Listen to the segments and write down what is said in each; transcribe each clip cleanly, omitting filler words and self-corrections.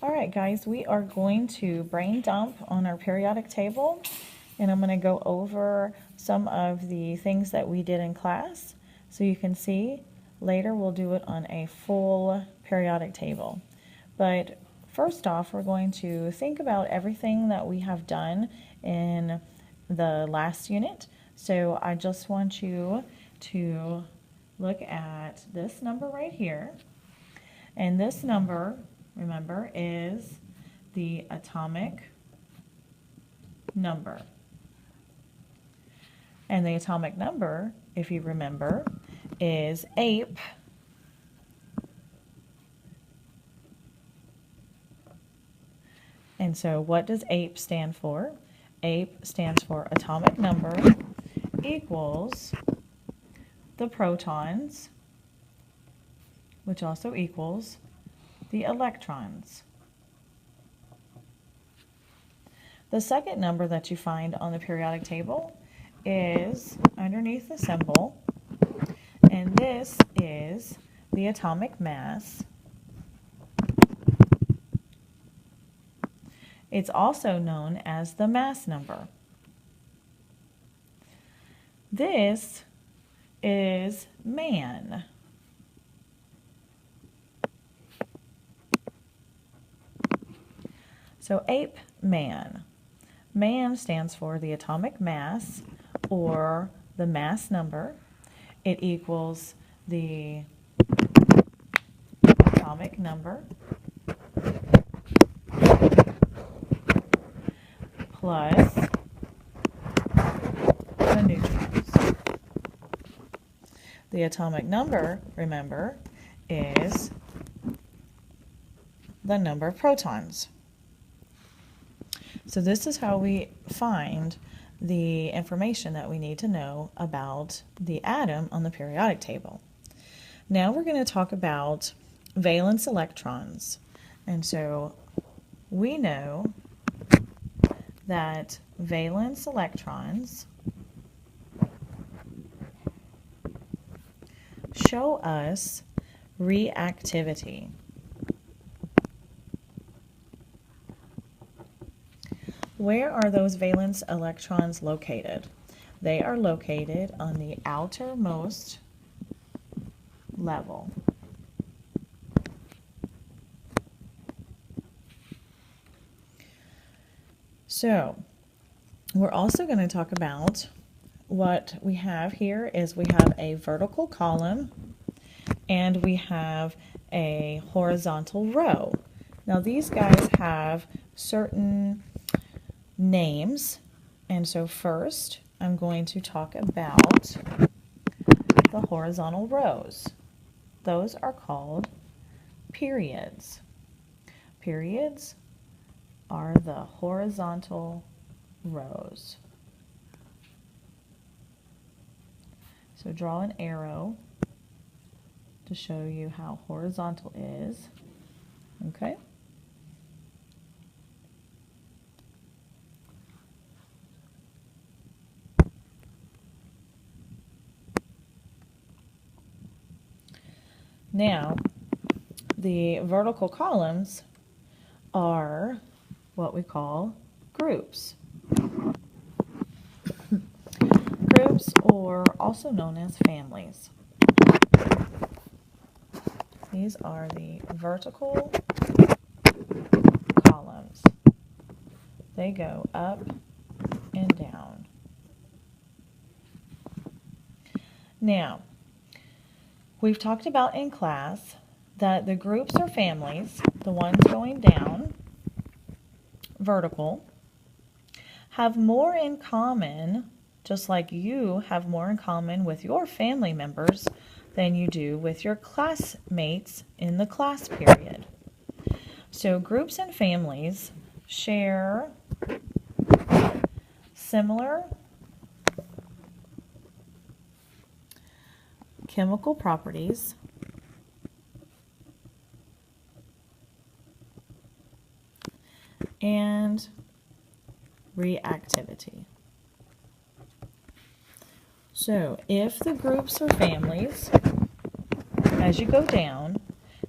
All right, guys, we are going to brain dump on our periodic table, and I'm going to go over some of the things that we did in class so you can see. Later we'll do it on a full periodic table. But first off, we're going to think about everything that we have done in the last unit. So I just want you to look at this number right here. And this number, remember, is the atomic number. And the atomic number, if you remember, is ape. And so what does ape stand for? Ape stands for atomic number equals the protons, which also equals the electrons. The second number that you find on the periodic table is underneath the symbol, and this is the atomic mass. It's also known as the mass number. This is man. So ape, man. Man stands for the atomic mass, or the mass number. It equals the atomic number plus the neutrons. The atomic number, remember, is the number of protons. So this is how we find the information that we need to know about the atom on the periodic table. Now we're going to talk about valence electrons. And so we know that valence electrons show us reactivity. Where are those valence electrons located? They are located on the outermost level. So, we're also going to talk about what we have here is we have a vertical column and we have a horizontal row. Now these guys have certain names, and so first I'm going to talk about the horizontal rows. Those are called periods. Periods are the horizontal rows. So draw an arrow to show you how horizontal is. Okay? Now, the vertical columns are what we call groups. Groups, or also known as families. These are the vertical columns. They go up and down. Now, we've talked about in class that the groups or families, the ones going down, vertical, have more in common, just like you have more in common with your family members than you do with your classmates in the class period. So groups and families share similar chemical properties and reactivity. So if the groups or families, as you go down,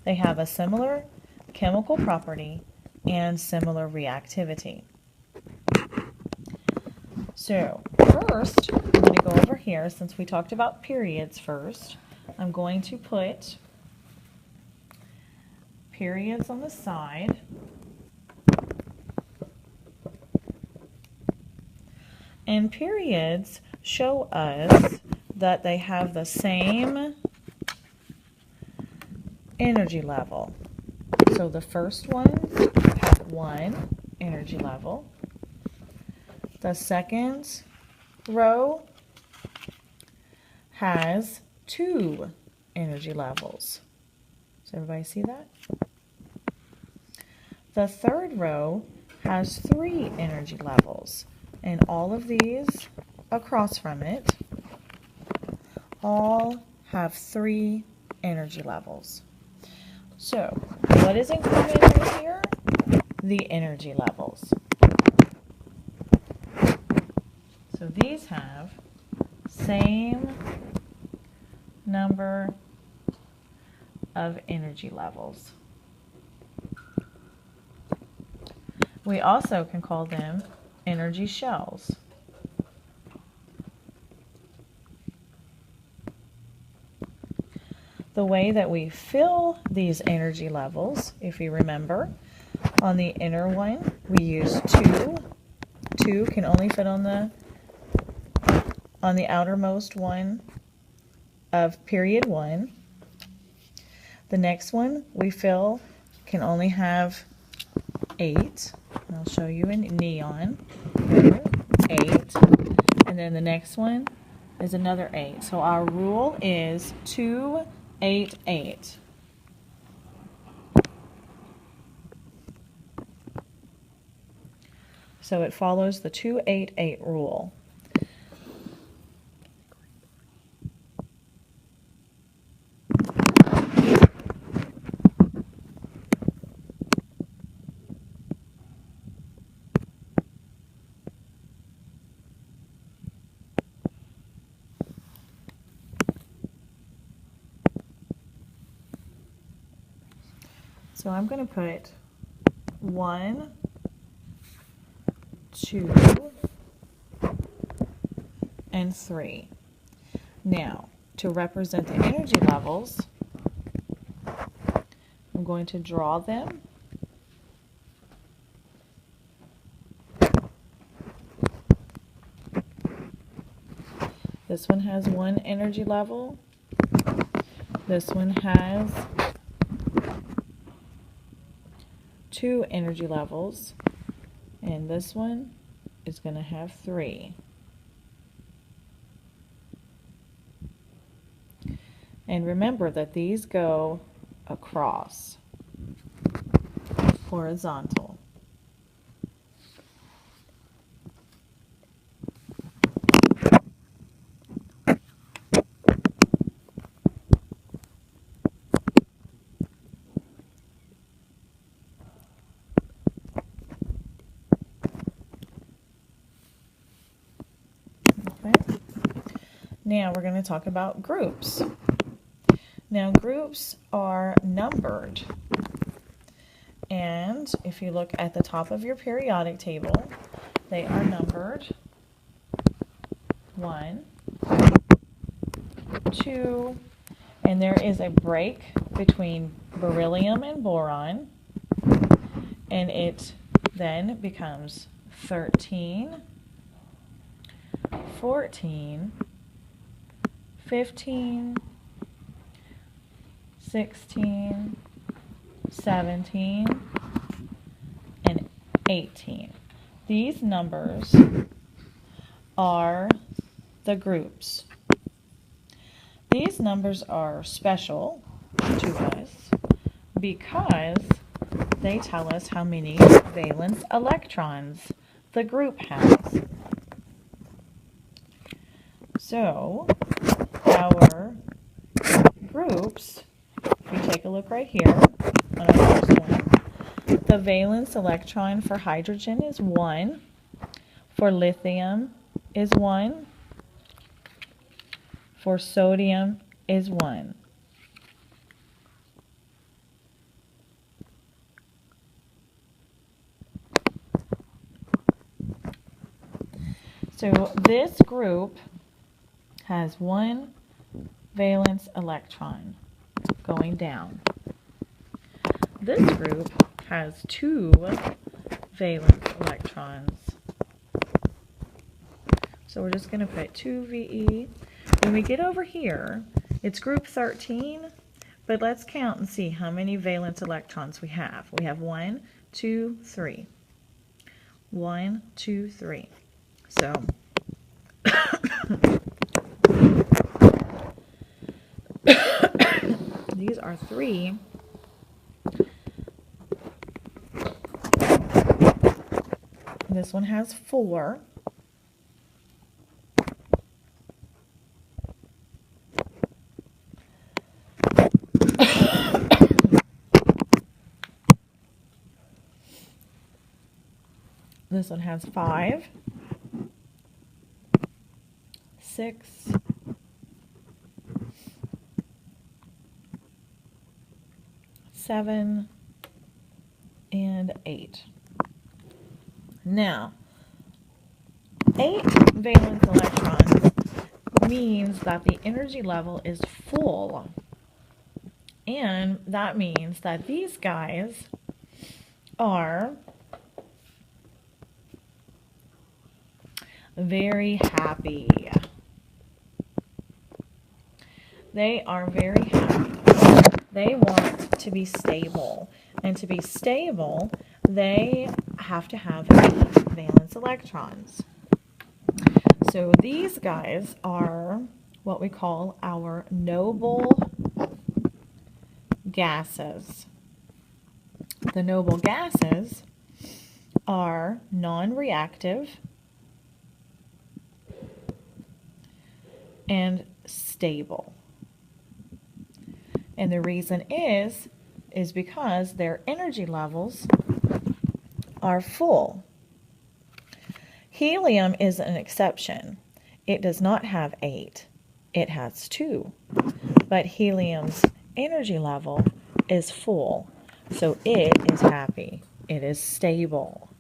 they have a similar chemical property, and similar reactivity. So first, I'm going to go over here, since we talked about periods first. I'm going to put periods on the side. And periods show us that they have the same energy level. So the first ones have 1 energy level. The second row has 2 energy levels. Does everybody see that? The third row has 3 energy levels. And all of these across from it all have 3 energy levels. So, what is included right here? The energy levels. So these have same number of energy levels. We also can call them energy shells. The way that we fill these energy levels, if you remember, on the inner one, we use 2. 2 can only fit on the outermost one of period 1. The next one we fill can only have 8. And I'll show you in neon. 8. And then the next one is another 8. So our rule is 2, 8, 8. So it follows the 2, 8, 8 rule. So I'm going to put 1, 2, and 3. Now, to represent the energy levels, I'm going to draw them. This one has 1 energy level. This one has 2 energy levels. And this one is going to have 3. And remember that these go across, horizontal. Okay. Now we're going to talk about groups. Now groups are numbered. And if you look at the top of your periodic table, they are numbered 1, 2, and there is a break between beryllium and boron, and it then becomes 13, 14, 15, 16, 17, and 18. These numbers are the groups. These numbers are special to us because they tell us how many valence electrons the group has. So, our groups, if you take a look right here on our first one, the valence electron for hydrogen is 1, for lithium is 1, for sodium is 1. So this group has one valence electron going down. This group has two valence electrons. So we're just going to put 2 VE. When we get over here, it's group 13, but let's count and see how many valence electrons we have. We have 1, 2, 3. 1, 2, 3. So these are 3. This one has 4. This one has 5, 6, 7, and 8. Now, 8 valence electrons means that the energy level is full. And that means that these guys are very happy. They are very happy. They want to be stable. And to be stable, they have to have 8 valence electrons. So these guys are what we call our noble gases. The noble gases are non-reactive and stable. And the reason is because their energy levels are full. Helium is an exception. It does not have 8. It has 2. But helium's energy level is full. So it is happy. It is stable.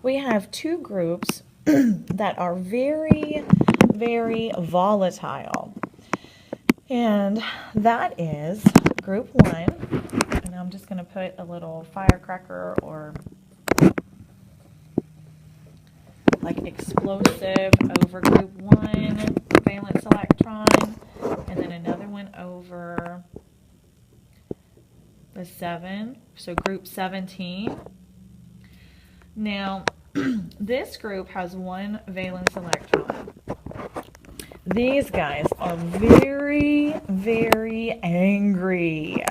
We have 2 groups that are very, very volatile. And that is group 1. And I'm just going to put a little firecracker or like explosive over group 1 valence electron, and then another one over the 7, so group 17. Now, this group has 1 valence electron. These guys are very, very angry.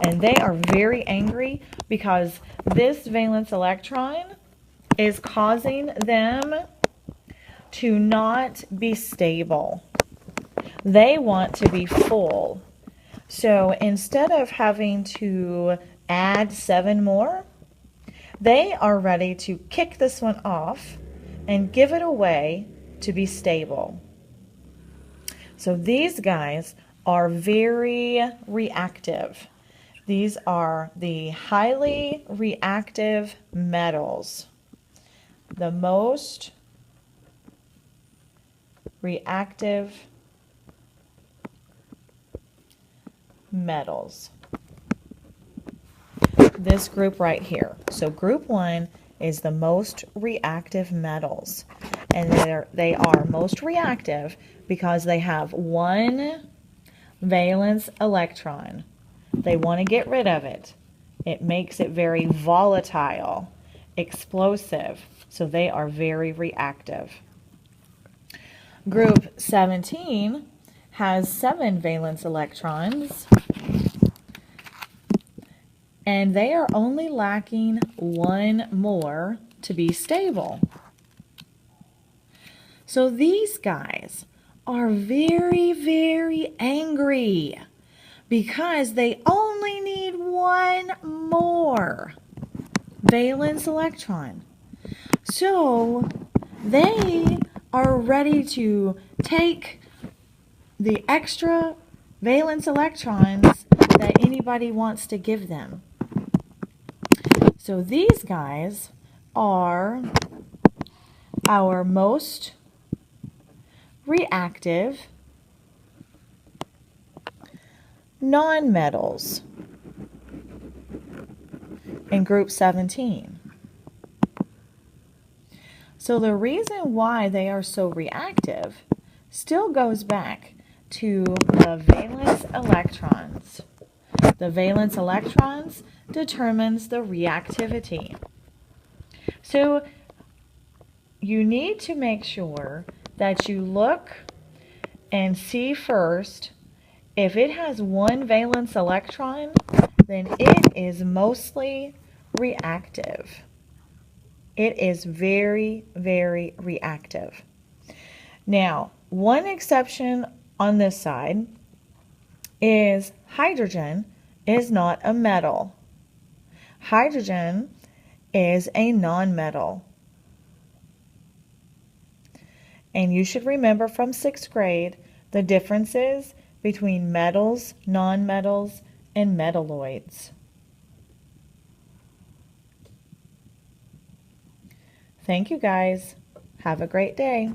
And they are very angry because this valence electron is causing them to not be stable. They want to be full. So instead of having to add 7 more, they are ready to kick this one off and give it away to be stable. So these guys are very reactive. These are the highly reactive metals. The most reactive metals. This group right here. So group 1 is the most reactive metals. And they are most reactive because they have 1 valence electron. They want to get rid of it. It makes it very volatile, explosive. So they are very reactive. Group 17 has 7 valence electrons. And they are only lacking 1 more to be stable. So these guys are very, very angry because they only need 1 more valence electron. So they are ready to take the extra valence electrons that anybody wants to give them. So these guys are our most reactive nonmetals in group 17. So the reason why they are so reactive still goes back to the valence electrons. The valence electrons determines the reactivity. So you need to make sure that you look and see first if it has one valence electron, then it is mostly reactive. It is very, very reactive. Now, one exception on this side is hydrogen is not a metal. Hydrogen is a nonmetal. And you should remember from 6th grade the differences between metals, nonmetals, and metalloids. Thank you guys. Have a great day.